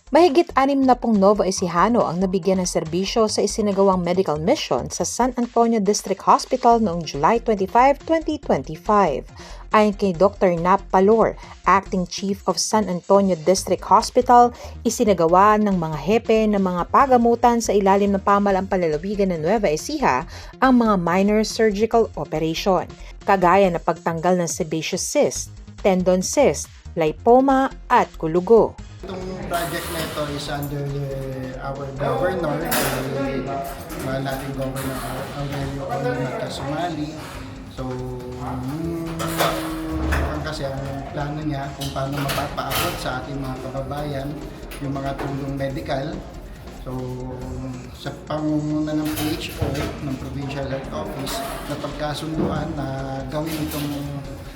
Mahigit 60 Nova Ecijano ang nabigyan ng serbisyo sa isinagawang medical mission sa San Antonio District Hospital noong July 25, 2025. Ayon kay Dr. Nap Palor, Acting Chief of San Antonio District Hospital, isinagawa ng mga hepe ng mga pagamutan sa ilalim ng pamahalaang panlalawigan ng Nueva Ecija ang mga minor surgical operation, kagaya na pagtanggal ng sebaceous cyst, tendon cyst, lipoma at kulugo. Itong project na ito is under our governor, mahal natin governor Aurelio Nagkasumali. So, kasi ang plano niya kung paano mapapaabot sa ating mga kababayan yung mga tulong medical. So, sa pangunguna ng PHO, ng Provincial Health Office, na pagkasunduan na gawin itong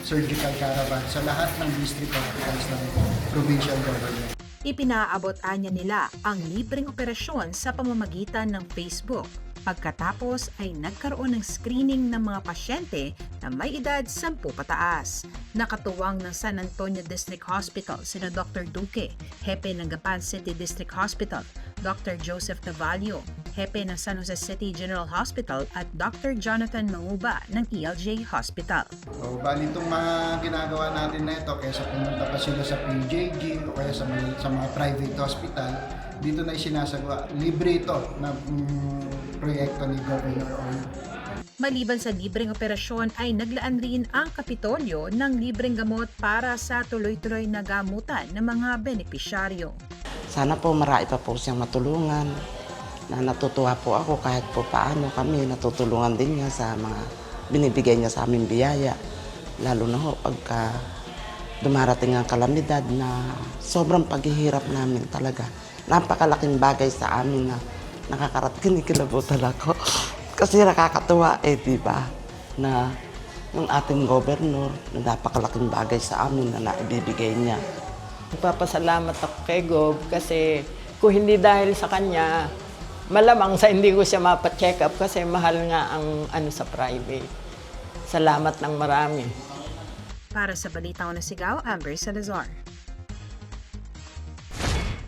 surgical caravan sa lahat ng district hospitals ng provincial government. Ipinaabot-anya nila ang libreng operasyon sa pamamagitan ng Facebook. Pagkatapos ay nagkaroon ng screening ng mga pasyente na may edad 10 pataas. Nakatuwang ng San Antonio District Hospital sina Dr. Duque, Hepe ng Gapan City District Hospital, Dr. Joseph Tavalio, Hepe ng San Jose City General Hospital at Dr. Jonathan Manguba ng ELJ Hospital. So, bali itong mga ginagawa natin na ito, kaysa pumunta pa sila sa PJG o kaya sa mga private hospital, dito na isinasagawa. Libre ito na proyekto ni Governor Or. Maliban sa libreng operasyon ay naglaan rin ang Kapitolyo ng libreng gamot para sa tuloy-tuloy na gamutan ng mga benepisyaryo. Sana po marami pa po siyang matulungan. Na natutuwa po ako kahit po paano kami natutulungan din niya sa mga binibigay niya sa aming biyaya. Lalo na ho pagka dumarating ang kalamidad na sobrang paghihirap namin talaga. Napakalaking bagay sa amin na kinikilabutan ako. Kasi nakakatuwa di ba? Na ng ating gobernur na napakalaking bagay sa amin na naibibigay niya. Nagpapasalamat ako kay Gob kasi kung hindi dahil sa kanya, malamang sa hindi ko siya mapa-check up kasi mahal nga ang sa private. Salamat ng marami. Para sa Balitaw na Sigaw, Amber Salazar.